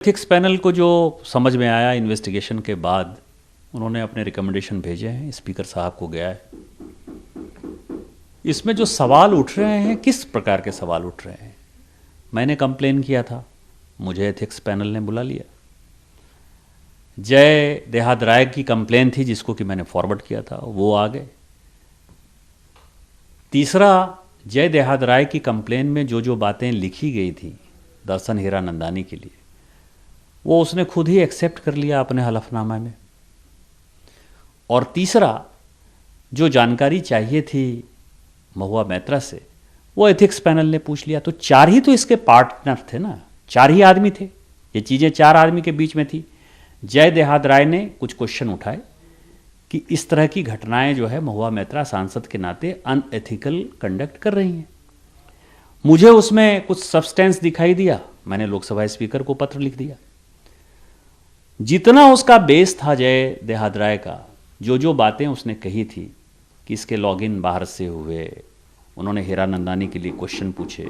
Ethics panel को जो समझ में आया इन्वेस्टिगेशन के बाद उन्होंने अपने रिकमेंडेशन भेजे हैं, स्पीकर साहब को गया है। इसमें जो सवाल उठ रहे हैं, किस प्रकार के सवाल उठ रहे हैं? मैंने कंप्लेन किया था, मुझे एथिक्स पैनल ने बुला लिया। जय देहात राय की कंप्लेन थी जिसको कि मैंने फॉरवर्ड किया था, वो आ गए। तीसरा, जय देहात राय की कंप्लेन में जो जो बातें लिखी गई थी दर्शन हीरानंदानी के लिए, वो उसने खुद ही एक्सेप्ट कर लिया अपने हलफनामा में। और तीसरा, जो जानकारी चाहिए थी महुआ मैत्रा से, वो एथिक्स पैनल ने पूछ लिया। तो चार ही तो इसके पार्टनर थे ना, चार ही आदमी थे, ये चीज़ें चार आदमी के बीच में थी। जय देहात राय ने कुछ क्वेश्चन उठाए कि इस तरह की घटनाएं जो है महुआ मैत्रा सांसद के नाते अनएथिकल कंडक्ट कर रही हैं। मुझे उसमें कुछ सब्सटेंस दिखाई दिया, मैंने लोकसभा स्पीकर को पत्र लिख दिया। जितना उसका बेस था जय देहात राय का, जो जो बातें उसने कही थी कि इसके लॉगिन बाहर से हुए, उन्होंने हीरानंदानी के लिए क्वेश्चन पूछे,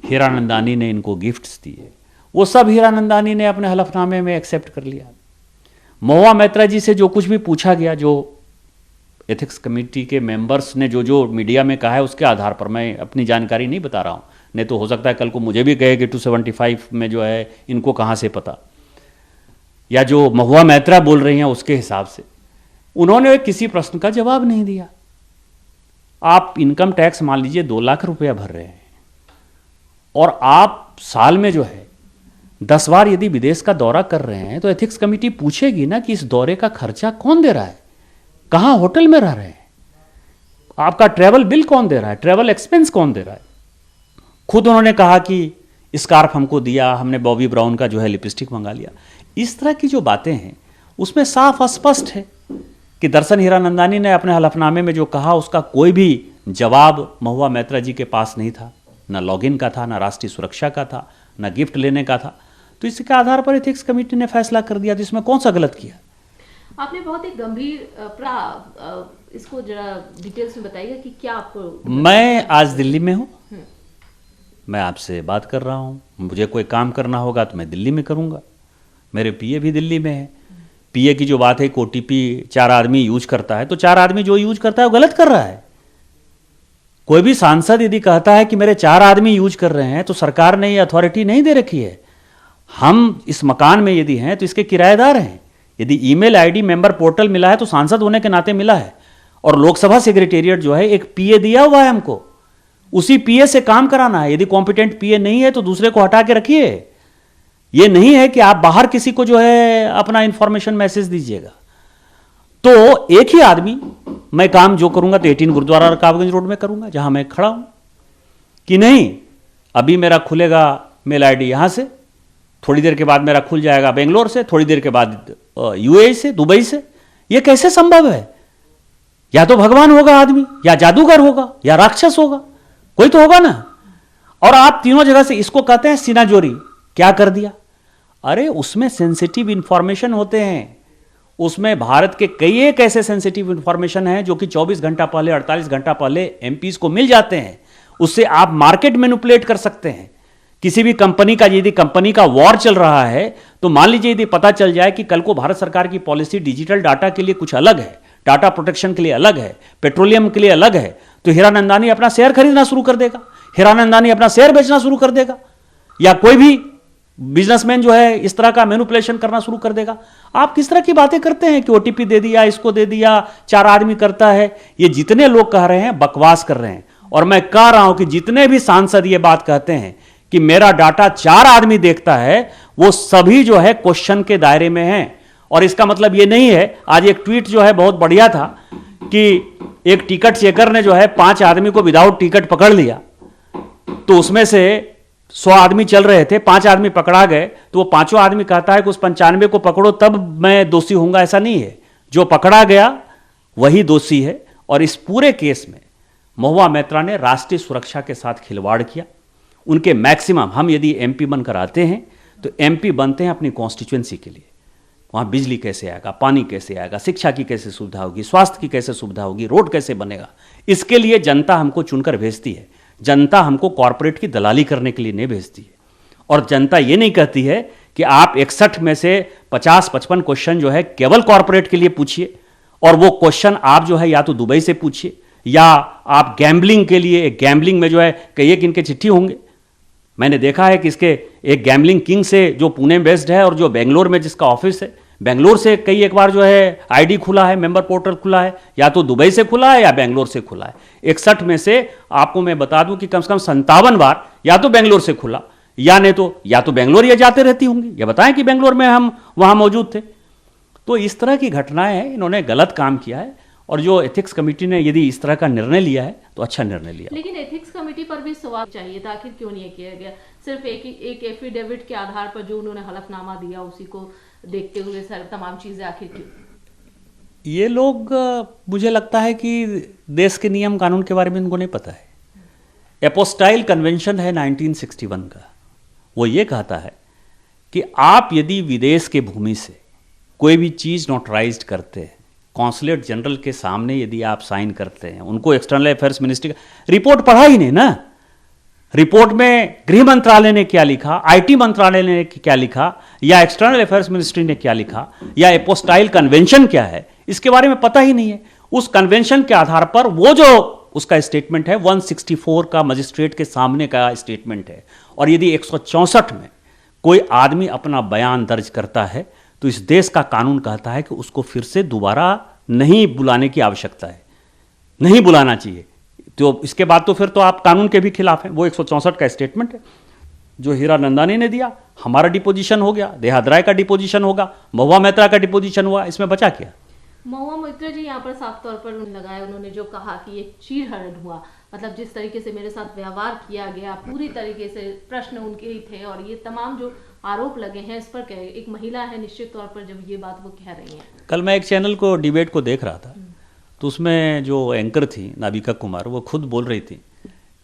हीरानंदानी ने इनको गिफ्ट्स दिए, वो सब हीरानंदानी ने अपने हलफनामे में एक्सेप्ट कर लिया। महुआ मैत्रा जी से जो कुछ भी पूछा गया, जो एथिक्स कमेटी के मेंबर्स ने जो जो मीडिया में कहा है, उसके आधार पर मैं अपनी जानकारी नहीं बता रहा हूँ, नहीं तो हो सकता है कल को मुझे भी कहे कि 275 में जो है इनको कहाँ से पता, या जो महुआ मैत्रा बोल रही हैं उसके हिसाब से। उन्होंने किसी प्रश्न का जवाब नहीं दिया। आप इनकम टैक्स मान लीजिए 2 लाख रुपया भर रहे हैं और आप साल में जो है 10 बार यदि विदेश का दौरा कर रहे हैं, तो एथिक्स कमेटी पूछेगी ना कि इस दौरे का खर्चा कौन दे रहा है, कहाँ होटल में रह रहे हैं, आपका ट्रैवल बिल कौन दे रहा है, ट्रैवल एक्सपेंस कौन दे रहा है। खुद उन्होंने कहा कि स्कार्फ हमको दिया, हमने बॉबी ब्राउन का जो है लिपस्टिक मंगा लिया। इस तरह की जो बातें हैं उसमें साफ स्पष्ट है कि दर्शन हीरानंदानी ने अपने हलफनामे में जो कहा उसका कोई भी जवाब महुआ मैत्रा जी के पास नहीं था, ना लॉगिन का था, ना राष्ट्रीय सुरक्षा का था, ना गिफ्ट लेने का था। तो इसके आधार पर एथिक्स कमेटी ने फैसला कर दिया। तो इसमें कौन सा गलत किया? आपने बहुत ही गंभीर इसको जरा डिटेल्स में बताइएगा कि क्या आपको। मैं आज दिल्ली में हूँ, मैं आपसे बात कर रहा हूँ। मुझे कोई काम करना होगा तो मैं दिल्ली में करूँगा। मेरे पीए भी दिल्ली में है। पीए की जो बात है कि ओटीपी 4 आदमी यूज करता है, तो 4 आदमी जो यूज करता है वो गलत कर रहा है। कोई भी सांसद यदि कहता है कि मेरे 4 आदमी यूज कर रहे हैं, तो सरकार ने ये अथॉरिटी नहीं दे रखी है। हम इस मकान में यदि हैं तो इसके किराएदार हैं। यदि ईमेल आईडी मेंबर पोर्टल मिला है तो सांसद होने के नाते मिला है। और लोकसभा सेक्रेटेरिएट जो है एक पीए दिया हुआ है हमको, उसी पीए से काम कराना है। यदि कॉम्पिटेंट पीए नहीं है तो दूसरे को हटा के रखिए। ये नहीं है कि आप बाहर किसी को जो है अपना इंफॉर्मेशन मैसेज दीजिएगा। तो एक ही आदमी, मैं काम जो करूंगा तो 18 गुरुद्वारा रकाबगंज रोड में करूंगा जहां मैं खड़ा हूं, कि नहीं अभी मेरा खुलेगा मेल आईडी यहां से, थोड़ी देर के बाद मेरा खुल जाएगा बेंगलोर से, थोड़ी देर के बाद यूएई से, दुबई से। यह कैसे संभव है? या तो भगवान होगा आदमी, या जादूगर होगा, या राक्षस होगा, कोई तो होगा ना। और आप तीनों जगह से इसको कहते हैं सीनाजोरी। क्या कर दिया? अरे उसमें सेंसिटिव इंफॉर्मेशन होते हैं, उसमें भारत के कई एक ऐसे सेंसिटिव इंफॉर्मेशन हैं जो कि 24 घंटा पहले, 48 घंटा पहले एमपीज को मिल जाते हैं। उससे आप मार्केट मैनिपुलेट कर सकते हैं। किसी भी कंपनी का, यदि कंपनी का वॉर चल रहा है, तो मान लीजिए यदि पता चल जाए कि कल को भारत सरकार की पॉलिसी डिजिटल डाटा के लिए कुछ अलग है, डाटा प्रोटेक्शन के लिए अलग है, पेट्रोलियम के लिए अलग है, तो हीरानंदानी अपना शेयर खरीदना शुरू कर देगा, हीरानंदानी अपना शेयर बेचना शुरू कर देगा, या कोई भी बिजनेसमैन जो है इस तरह का मैनिपुलेशन करना शुरू कर देगा। आप किस तरह की बातें करते हैं कि ओटीपी दे दिया, इसको दे दिया, 4 आदमी करता है। ये जितने लोग कह रहे हैं बकवास कर रहे हैं। और मैं कह रहा हूं कि जितने भी सांसद ये बात कहते हैं कि मेरा डाटा 4 आदमी देखता है, वो सभी जो है क्वेश्चन के दायरे में हैं। और इसका मतलब ये नहीं है, आज एक ट्वीट जो है बहुत बढ़िया था कि एक टिकट चेकर ने जो है 5 आदमी को विदाउट टिकट पकड़ लिया, तो उसमें से 100 आदमी चल रहे थे, 5 आदमी पकड़ा गए, तो वो 5 आदमी कहता है कि उस 95 को पकड़ो तब मैं दोषी होऊंगा। ऐसा नहीं है, जो पकड़ा गया वही दोषी है। और इस पूरे केस में महुआ मैत्रा ने राष्ट्रीय सुरक्षा के साथ खिलवाड़ किया। उनके मैक्सिमम, हम यदि एमपी बनकर आते हैं तो एमपी बनते हैं अपनी कॉन्स्टिट्यूएंसी के लिए। वहाँ बिजली कैसे आएगा, पानी कैसे आएगा, शिक्षा की कैसे सुविधा होगी, स्वास्थ्य की कैसे सुविधा होगी, रोड कैसे बनेगा, इसके लिए जनता हमको चुनकर भेजती है। जनता हमको कॉरपोरेट की दलाली करने के लिए नहीं भेजती है। और जनता ये नहीं कहती है कि आप 61 में से 50-55 क्वेश्चन जो है केवल कॉर्पोरेट के लिए पूछिए, और वो क्वेश्चन आप जो है या तो दुबई से पूछिए, या आप गैम्बलिंग के लिए, गैम्बलिंग में जो है कई एक इनके चिट्ठी होंगे। मैंने देखा है कि इसके एक गैम्बलिंग किंग से जो पुणे बेस्ड है और जो बेंगलोर में जिसका ऑफिस है, बेंगलोर से कई एक बार जो है आईडी खुला है, मेंबर पोर्टल खुला है, या तो दुबई से खुला है या बेंगलोर से खुला है। 61 में से आपको मैं बता दूं कि कम से कम 57 बार या तो बेंगलोर से खुला, या नहीं तो या तो बेंगलोर ये जाते रहती होंगी, ये बताएं कि बेंगलोर में हम वहां मौजूद थे। तो इस तरह की घटनाएं हैं, इन्होंने गलत काम किया है, और जो एथिक्स कमेटी ने यदि इस तरह का निर्णय लिया है तो अच्छा निर्णय लिया। लेकिन एथिक्स कमेटी पर भी सवाल चाहिए था, आखिर क्यों नहीं किया गया? सिर्फ एक एफिडेविट के आधार पर जो उन्होंने हलफनामा दिया उसी को देखते हुए सर तमाम चीजें आखिर क्यों? ये लोग, मुझे लगता है कि देश के नियम कानून के बारे में इनको नहीं पता है। एपोस्टाइल कन्वेंशन है 1961 का, वो ये कहता है कि आप यदि विदेश के भूमि से कोई भी चीज़ नोटराइज्ड करते हैं, कॉन्सुलेट जनरल के सामने यदि आप साइन करते हैं, उनको एक्सटर्नल अफेयर्स मिनिस्ट्री का रिपोर्ट पढ़ा ही नहीं ना। रिपोर्ट में गृह मंत्रालय ने क्या लिखा, आईटी मंत्रालय ने क्या लिखा, या एक्सटर्नल अफेयर्स मिनिस्ट्री ने क्या लिखा, या एपोस्टाइल कन्वेंशन क्या है, इसके बारे में पता ही नहीं है। उस कन्वेंशन के आधार पर वो जो उसका स्टेटमेंट है 164 का मजिस्ट्रेट के सामने का स्टेटमेंट है, और यदि 164 में कोई आदमी अपना बयान दर्ज करता है तो इस देश का कानून कहता है कि उसको फिर से दोबारा नहीं बुलाने की आवश्यकता है, नहीं बुलाना चाहिए। तो इसके बाद तो फिर तो आप कानून के भी खिलाफ हैं। वो 164 का स्टेटमेंट है जो हीरा नंदानी ने दिया, हमारा डिपोजिशन हो गया, देहादराय का डिपोजिशन होगा, महुआ मैत्रा का डिपोजिशन हुआ, इसमें बचा क्या? महुआ मैत्रा जी यहाँ पर साफ तौर पर लगाया, उन्होंने जो कहा कि ये चीरहरण हुआ, मतलब जिस तरीके से मेरे साथ व्यवहार किया गया, पूरी तरीके से प्रश्न उनके ही थे, और ये तमाम जो आरोप लगे हैं इस पर एक महिला है निश्चित तौर पर जब ये बात वो कह रही हैं। कल मैं एक चैनल को डिबेट को देख रहा था, तो उसमें जो एंकर थी नाविका कुमार, वो खुद बोल रही थी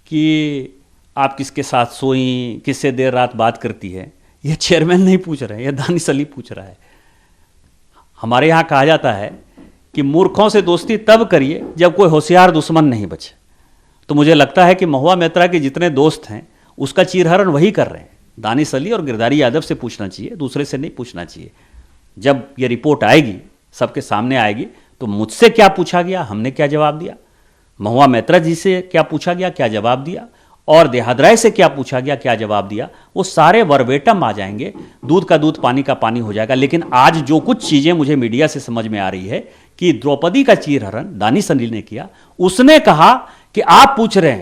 कि आप किसके साथ सोई, किससे देर रात बात करती है, ये चेयरमैन नहीं पूछ रहे हैं, ये दानिश अली पूछ रहा है। हमारे यहाँ कहा जाता है कि मूर्खों से दोस्ती तब करिए जब कोई होशियार दुश्मन नहीं बचे। तो मुझे लगता है कि महुआ मैत्रा के जितने दोस्त हैं उसका चीरहरण वही कर रहे हैं। दानिश अली और गिरधारी यादव से पूछना चाहिए, दूसरे से नहीं पूछना चाहिए। जब ये रिपोर्ट आएगी, सबके सामने आएगी, तो मुझसे क्या पूछा गया, हमने क्या जवाब दिया, महुआ मैत्रा जी से क्या पूछा गया, क्या जवाब दिया, और देहादराय से क्या पूछा गया, क्या जवाब दिया, वो सारे वर्बेटम आ जाएंगे। दूध का दूध, पानी का पानी हो जाएगा। लेकिन आज जो कुछ चीज़ें मुझे मीडिया से समझ में आ रही है कि द्रौपदी का चीरहरण दानिश अली ने किया, उसने कहा कि आप पूछ रहे हैं